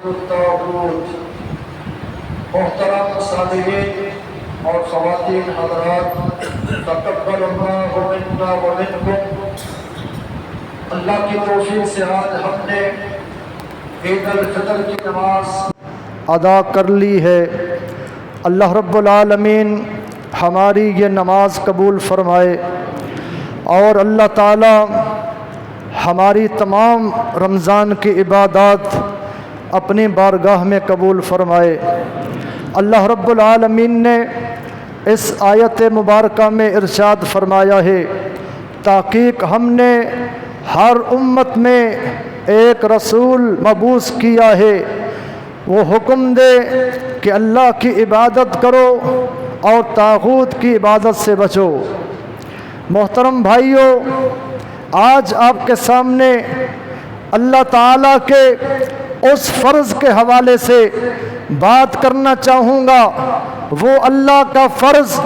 الطاغوت۔ محترم سامعین اور خواتین حضرات، تقبل اللہ منا و منکم۔ اللہ کی توفیق سے آج ہم نے عید الفطر کی نماز ادا کر لی ہے۔ اللہ رب العالمین ہماری یہ نماز قبول فرمائے اور اللہ تعالی ہماری تمام رمضان کی عبادات اپنی بارگاہ میں قبول فرمائے۔ اللہ رب العالمین نے اس آیت مبارکہ میں ارشاد فرمایا ہے، تحقیق ہم نے ہر امت میں ایک رسول مبعوث کیا ہے، وہ حکم دے کہ اللہ کی عبادت کرو اور طاغوت کی عبادت سے بچو۔ محترم بھائیوں، آج آپ کے سامنے اللہ تعالیٰ کے اس فرض کے حوالے سے بات کرنا چاہوں گا، وہ اللہ کا فرض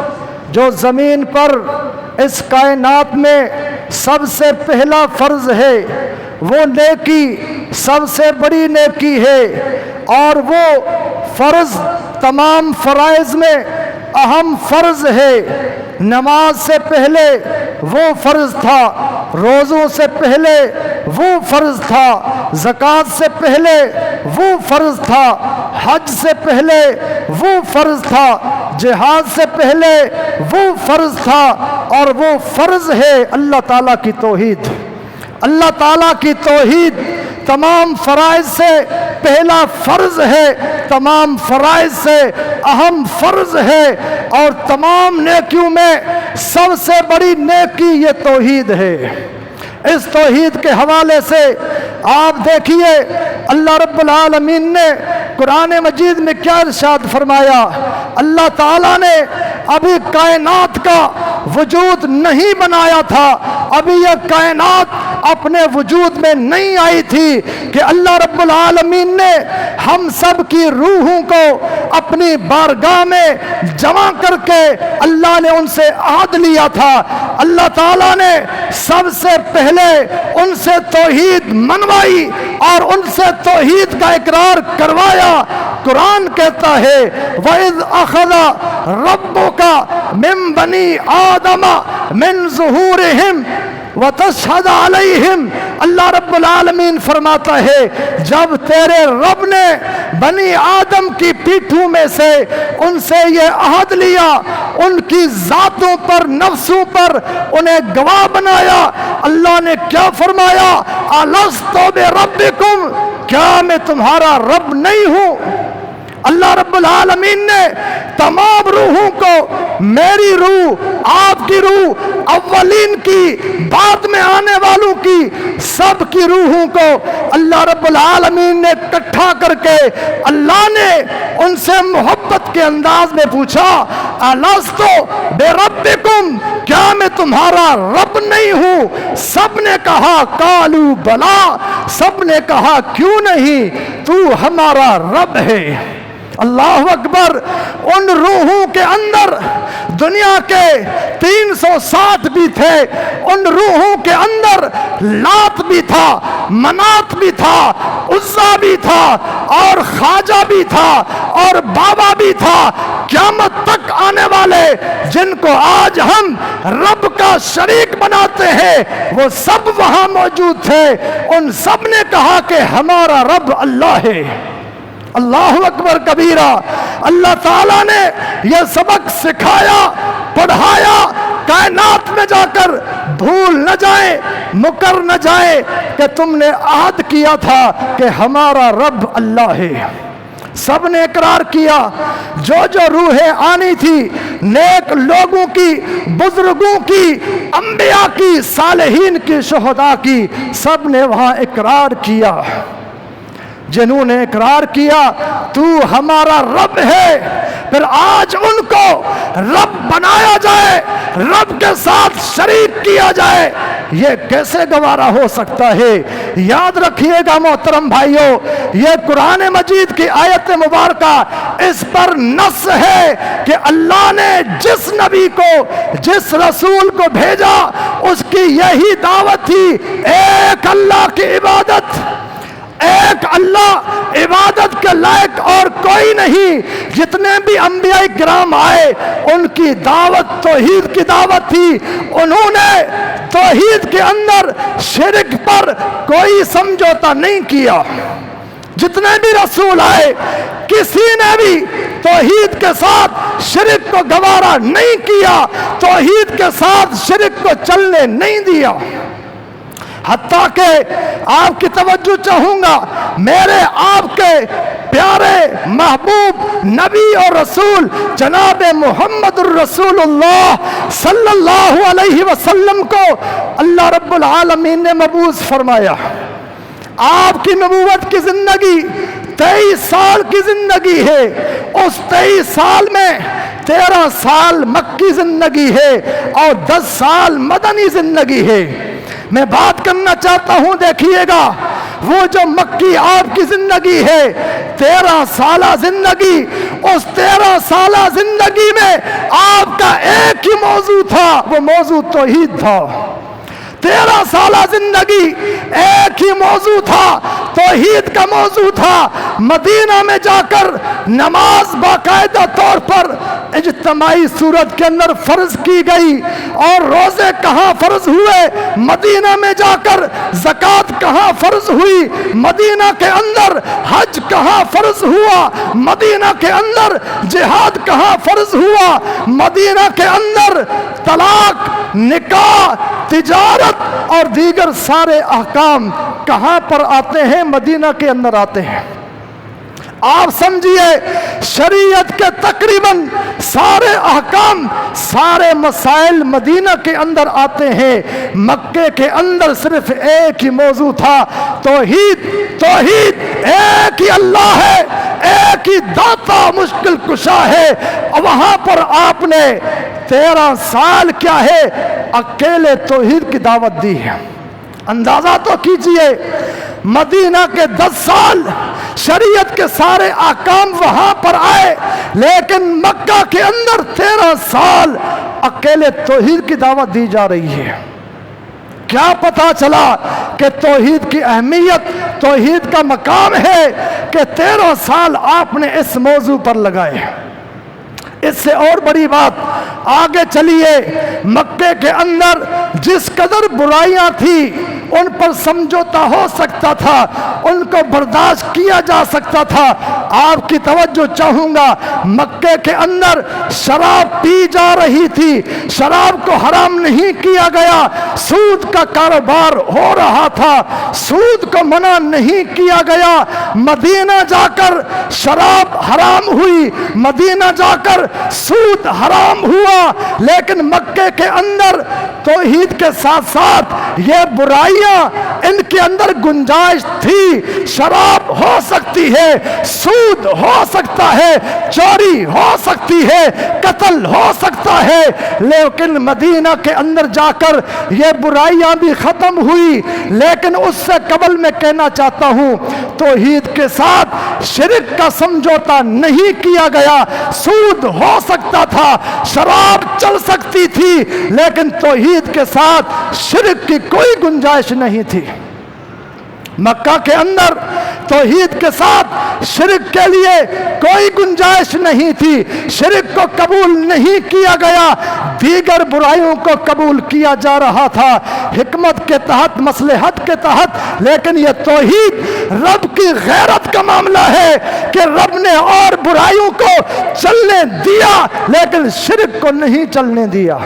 جو زمین پر اس کائنات میں سب سے پہلا فرض ہے، وہ نیکی سب سے بڑی نیکی ہے، اور وہ فرض تمام فرائض میں اہم فرض ہے۔ نماز سے پہلے وہ فرض تھا، روزوں سے پہلے وہ فرض تھا، زکوٰۃ سے پہلے وہ فرض تھا، حج سے پہلے وہ فرض تھا، جہاد سے پہلے وہ فرض تھا، اور وہ فرض ہے اللہ تعالیٰ کی توحید۔ اللہ تعالیٰ کی توحید تمام فرائض سے پہلا فرض ہے، تمام فرائض سے اہم فرض ہے، اور تمام نیکیوں میں سب سے بڑی نیکی یہ توحید ہے۔ اس توحید کے حوالے سے آپ دیکھیے اللہ رب العالمین نے قرآن مجید میں کیا ارشاد فرمایا۔ اللہ تعالیٰ نے ابھی کائنات کا وجود نہیں بنایا تھا، ابھی یہ کائنات اپنے وجود میں نہیں آئی تھی کہ اللہ رب العالمین نے ہم سب کی روحوں کو اپنی بارگاہ میں جمع کر کے اللہ نے ان سے عہد لیا تھا۔ اللہ تعالیٰ نے سب سے پہلے ان سے توحید منوائی اور ان سے توحید کا اقرار کروایا۔ قرآن کہتا ہے وَإِذْ أَخَذَ رَبُّكَ مِن بَنِي آدَمَ مِن ظُهُورِهِمْ وَتَشْهَدَ عَلَيْهِمْ۔ اللہ رب العالمین فرماتا ہے جب تیرے رب نے بنی آدم کی پیٹھوں میں سے ان سے یہ عہد لیا، ان کی ذاتوں پر، نفسوں پر انہیں گواہ بنایا، اللہ نے کیا فرمایا؟ أَلَسْتُ بِرَبِّكُمْ، کیا میں تمہارا رب نہیں ہوں؟ اللہ رب العالمین نے تمام روحوں کو، میری روح، آپ کی روح، اولین کی، بعد میں آنے والوں کی، سب کی روحوں کو اللہ رب العالمین نے اکٹھا کر کے اللہ نے ان سے محبت کے انداز میں پوچھا الستُ بربکم، کیا میں تمہارا رب نہیں ہوں؟ سب نے کہا قالوا بلا، سب نے کہا کیوں نہیں، تو ہمارا رب ہے۔ اللہ اکبر۔ ان روحوں کے اندر دنیا کے 360 بھی تھے، ان روحوں کے اندر لات بھی تھا، منات بھی تھا، عزا بھی تھا، اور خواجہ بھی تھا، اور بابا بھی تھا، قیامت تک آنے والے جن کو آج ہم رب کا شریک بناتے ہیں وہ سب وہاں موجود تھے۔ ان سب نے کہا کہ ہمارا رب اللہ ہے۔ اللہ اکبر کبیرہ۔ اللہ تعالیٰ نے یہ سبق سکھایا، پڑھایا، کائنات میں جا کر بھول نہ جائیں، مکر نہ جائیں کہ تم نے عہد کیا تھا کہ ہمارا رب اللہ ہے۔ سب نے اقرار کیا، جو جو روحیں آنی تھی، نیک لوگوں کی، بزرگوں کی، انبیاء کی، صالحین کی، شہداء کی، سب نے وہاں اقرار کیا۔ جنہوں نے اقرار کیا تو ہمارا رب ہے، پھر آج ان کو رب بنایا جائے، رب کے ساتھ شریک کیا جائے، یہ کیسے گوارا ہو سکتا ہے؟ یاد رکھیے گا محترم بھائیوں، یہ قرآن مجید کی آیت مبارکہ اس پر نص ہے کہ اللہ نے جس نبی کو، جس رسول کو بھیجا، اس کی یہی دعوت تھی، ایک اللہ کی عبادت، ایک اللہ عبادت لائق اور کوئی نہیں. جتنے بھی انبیاء کرام آئے ان کی دعوت توحید کی دعوت تھی. انہوں نے توحید کے اندر شرک پر کوئی سمجھوتا نہیں کیا. جتنے بھی رسول آئے کسی نے بھی توحید کے ساتھ شرک کو گوارا نہیں کیا, توحید کے ساتھ شرک کو چلنے نہیں دیا. حتیٰ کہ آپ کی توجہ چاہوں گا, میرے آپ کے پیارے محبوب نبی اور رسول جناب محمد الرسول اللہ صلی اللہ علیہ وسلم کو اللہ رب العالمین نے مبعوث فرمایا. آپ کی نبوت کی زندگی 23 سال کی زندگی ہے. اس 23 سال میں 13 سال مکی زندگی ہے اور 10 سال مدنی زندگی ہے. میں بات کرنا چاہتا ہوں, دیکھیے گا وہ جو مکی آپ کی زندگی ہے 13 سالہ زندگی, اس 13 سالہ زندگی میں آپ کا ایک ہی موضوع تھا, وہ موضوع توحید تھا. 13 سالہ زندگی ایک ہی موضوع تھا, توحید کا موضوع تھا. مدینہ میں جا کر نماز باقاعدہ طور پر اجتماعی صورت کے اندر فرض کی گئی, اور روزے کہاں فرض ہوئے؟ مدینہ میں جا کر. زکوٰۃ کہاں فرض ہوئی؟ مدینہ کے اندر. حج کہاں فرض ہوا؟ مدینہ کے اندر. جہاد کہاں فرض ہوا؟ مدینہ کے اندر. طلاق, نکاح, تجارت اور دیگر سارے احکام کہاں پر آتے ہیں؟ مدینہ کے اندر آتے ہیں. آپ سمجھیے شریعت کے تقریباً سارے احکام, سارے مسائل مدینہ کے اندر آتے ہیں. مکے کے اندر صرف ایک ہی موضوع تھا, توحید. توحید, ایک ہی اللہ ہے, ایک ہی داتا مشکل کشا ہے. وہاں پر آپ نے 13 سال کیا ہے اکیلے توحید کی دعوت دی ہے. اندازہ تو کیجئے, مدینہ کے 10 سال شریعت کے سارے احکام وہاں پر آئے, لیکن مکہ کے اندر 13 سال اکیلے توحید کی دعوت دی جا رہی ہے. کیا پتا چلا کہ توحید کی اہمیت, توحید کا مقام ہے کہ 13 سال آپ نے اس موضوع پر لگائے. اس سے اور بڑی بات, آگے چلیے. مکے کے اندر جس قدر برائیاں تھیں ان پر سمجھوتا ہو سکتا تھا, ان کو برداشت کیا جا سکتا تھا. آپ کی توجہ چاہوں گا, مکے کے اندر شراب پی جا رہی تھی, شراب کو حرام نہیں کیا گیا, سود کا کاروبار ہو رہا تھا, سود کو منع نہیں کیا گیا. مدینہ جا کر شراب حرام ہوئی, مدینہ جا کر سود حرام ہوا, لیکن مکے کے اندر توحید کے ساتھ ساتھ یہ برائیاں ان کے اندر گنجائش تھی. شراب ہو سکتی ہے, سود ہو سکتا ہے, چوری ہو سکتی ہے, قتل ہو سکتا ہے, لیکن مدینہ کے اندر جا کر یہ برائیاں بھی ختم ہوئی. لیکن اس سے قبل میں کہنا چاہتا ہوں, توحید کے ساتھ شرک کا سمجھوتا نہیں کیا گیا. سود ہو سکتا تھا, شراب چل سکتی تھی, لیکن توحید کے ساتھ شرک کی کوئی گنجائش نہیں تھی. مکہ کے اندر توحید کے ساتھ شرک کے لیے کوئی گنجائش نہیں تھی. شرک کو قبول نہیں کیا گیا, دیگر برائیوں کو قبول کیا جا رہا تھا حکمت کے تحت, مصلحت کے تحت. لیکن یہ توحید رب کی غیرت کا معاملہ ہے کہ رب نے اور برائیوں کو چلنے دیا لیکن شرک کو نہیں چلنے دیا.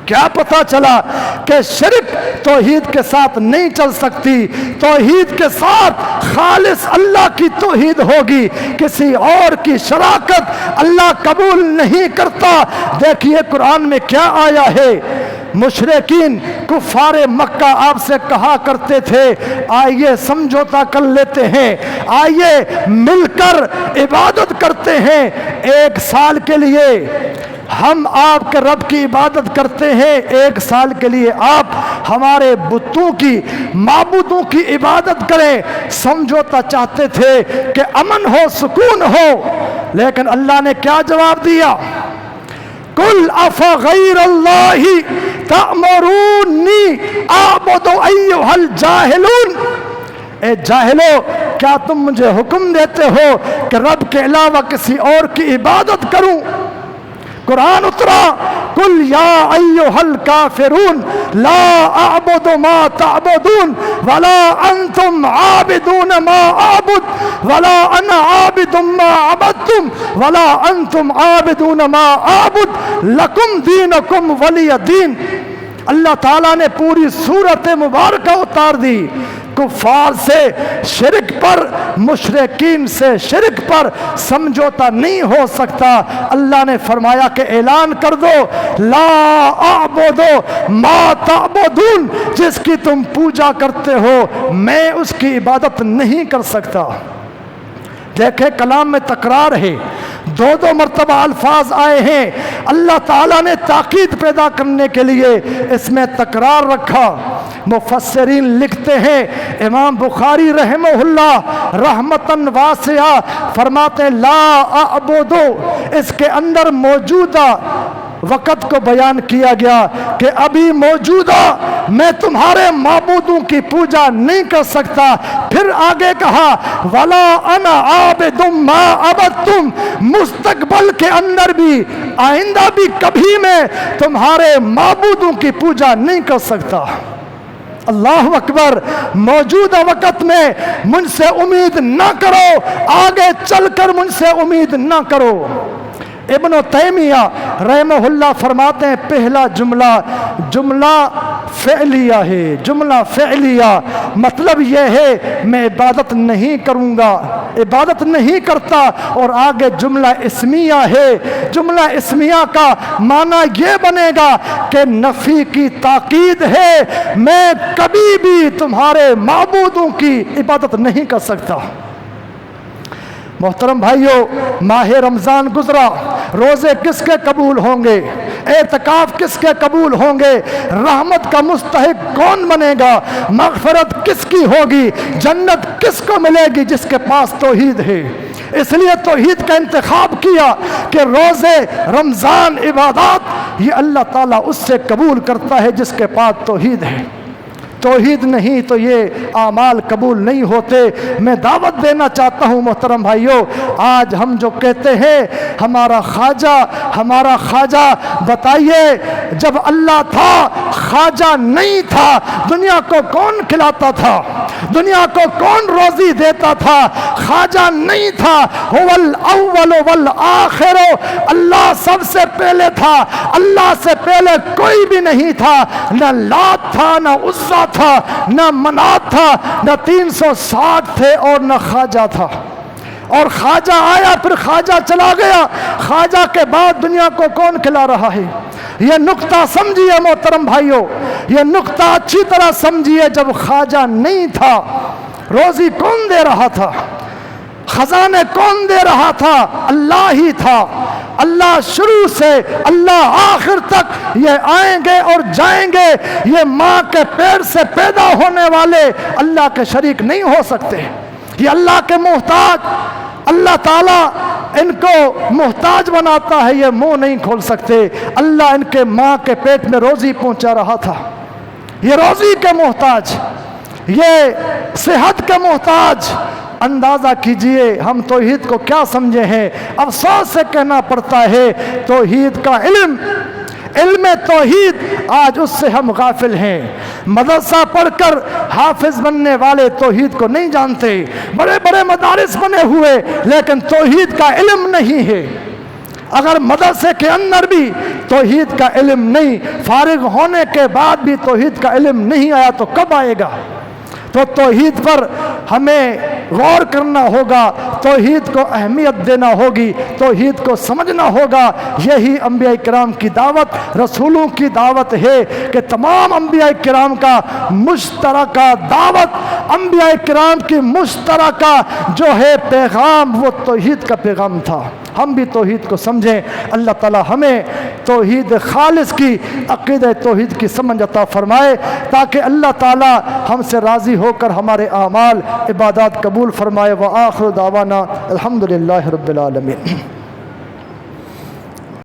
کیا پتا چلا کہ شرک توحید کے ساتھ نہیں چل سکتی. توحید کے ساتھ خالص اللہ کی توحید ہوگی, کسی اور کی شراکت اللہ قبول نہیں کرتا. دیکھیے قرآن میں کیا آیا ہے. مشرکین کفار مکہ آپ سے کہا کرتے تھے, آئیے سمجھوتا کر لیتے ہیں, آئیے مل کر عبادت کرتے ہیں. 1 سال کے لیے ہم آپ کے رب کی عبادت کرتے ہیں, 1 سال کے لیے آپ ہمارے بتوں کی, معبودوں کی عبادت کریں. سمجھوتا چاہتے تھے کہ امن ہو, سکون ہو. لیکن اللہ نے کیا جواب دیا؟ قل افغیر اللہ تأمرونی اعبد ایھا الجاہلون. اے جاہلو, کیا تم مجھے حکم دیتے ہو کہ رب کے علاوہ کسی اور کی عبادت کروں؟ قرآن اترا، قل یا ایھا الکافرون لا اعبد ما تعبدون ولا انتم عابدون ما اعبد ولا انا عابد ما عبدتم ولا انتم عابدون ما اعبد لکم دینکم ولی دین۔ اللہ تعالیٰ نے پوری سورت مبارکہ اتار دی کفار سے شرک پر، مشرکین سے شرک پر سمجھوتا نہیں ہو سکتا۔ اللہ نے فرمایا کہ اعلان کر دو، لا اعبد ما تعبدون، جس کی تم پوجا کرتے ہو میں اس کی عبادت نہیں کر سکتا۔ دیکھیں کلام میں تکرار ہے، دو مرتبہ الفاظ آئے ہیں۔ اللہ تعالیٰ نے تاکید پیدا کرنے کے لیے اس میں تکرار رکھا۔ مفسرین لکھتے ہیں، امام بخاری رحمہ اللہ رحمتاً واسعہ فرماتے ہیں لا اعبدو، اس کے اندر موجودہ وقت کو بیان کیا گیا کہ ابھی موجودہ میں تمہارے معبودوں کی پوجا نہیں کر سکتا۔ پھر آگے کہا ولا انا عابد ما عبدتم، مستقبل کے اندر بھی، آئندہ بھی کبھی میں تمہارے معبودوں کی پوجا نہیں کر سکتا۔ اللہ اکبر، موجودہ وقت میں مجھ سے امید نہ کرو، آگے چل کر مجھ سے امید نہ کرو۔ ابن تیمیہ رحمہ اللہ فرماتے ہیں پہلا جملہ فعلیہ ہے، جملہ فعلیہ مطلب یہ ہے میں عبادت نہیں کروں گا، عبادت نہیں کرتا، اور آگے جملہ اسمیہ ہے۔ جملہ اسمیہ کا معنی یہ بنے گا کہ نفی کی تاکید ہے، میں کبھی بھی تمہارے معبودوں کی عبادت نہیں کر سکتا۔ محترم بھائیو، ماہ رمضان گزرا، روزے کس کے قبول ہوں گے؟ اعتکاف کس کے قبول ہوں گے؟ رحمت کا مستحق کون بنے گا؟ مغفرت کس کی ہوگی؟ جنت کس کو ملے گی؟ جس کے پاس توحید ہے۔ اس لیے توحید کا انتخاب کیا کہ روزے رمضان عبادات یہ اللہ تعالیٰ اس سے قبول کرتا ہے جس کے پاس توحید ہے۔ توحید نہیں تو یہ اعمال قبول نہیں ہوتے۔ میں دعوت دینا چاہتا ہوں محترم بھائیوں، آج ہم جو کہتے ہیں ہمارا خواجہ، بتائیے جب اللہ تھا خواجہ نہیں تھا، دنیا کو کون کھلاتا تھا؟ دنیا کو کون روزی دیتا تھا؟ خواجہ نہیں تھا۔ هو الاول والآخر، اللہ سب سے پہلے تھا، اللہ سے پہلے کوئی بھی نہیں تھا، نہ لات تھا، نہ عزا تھا، نہ منات تھا، نہ 360 تھے اور نہ خواجہ تھا۔ اور خواجہ آیا پھر خواجہ چلا گیا، خواجہ کے بعد دنیا کو کون کھلا رہا ہے؟ یہ نقطہ سمجھیے محترم بھائیوں، یہ نقطہ اچھی طرح سمجھیے۔ جب خواجہ نہیں تھا، روزی کون دے رہا تھا؟ خزانے کون دے رہا تھا؟ اللہ ہی تھا۔ اللہ شروع سے اللہ آخر تک یہ آئیں گے اور جائیں گے، یہ ماں کے پیٹ سے پیدا ہونے والے اللہ کے شریک نہیں ہو سکتے، یہ اللہ کے محتاج۔ اللہ تعالیٰ ان کو محتاج بناتا ہے، یہ منہ نہیں کھول سکتے۔ اللہ ان کے ماں کے پیٹ میں روزی پہنچا رہا تھا، یہ روزی کے محتاج، یہ صحت کے محتاج۔ اندازہ کیجئے ہم توحید کو کیا سمجھے ہیں۔ افسوس سے کہنا پڑتا ہے توحید کا علم توحید آج اس سے ہم غافل ہیں۔ مدرسہ پڑھ کر حافظ بننے والے توحید کو نہیں جانتے، بڑے بڑے مدارس بنے ہوئے لیکن توحید کا علم نہیں ہے۔ اگر مدرسے کے اندر بھی توحید کا علم نہیں، فارغ ہونے کے بعد بھی توحید کا علم نہیں آیا تو کب آئے گا؟ تو توحید پر ہمیں غور کرنا ہوگا، توحید کو اہمیت دینا ہوگی، توحید کو سمجھنا ہوگا۔ یہی انبیاء کرام کی دعوت، رسولوں کی دعوت ہے کہ تمام انبیاء کرام کا مشترکہ دعوت، انبیاء کرام کی مشترکہ جو ہے پیغام، وہ توحید کا پیغام تھا۔ ہم بھی توحید کو سمجھیں۔ اللہ تعالی ہمیں توحید خالص کی، عقیدہ توحید کی سمجھ عطا فرمائے تاکہ اللہ تعالی ہم سے راضی ہو کر ہمارے اعمال عبادات قبول فرمائے۔ وآخر دعوانا الحمدللہ رب العالمین۔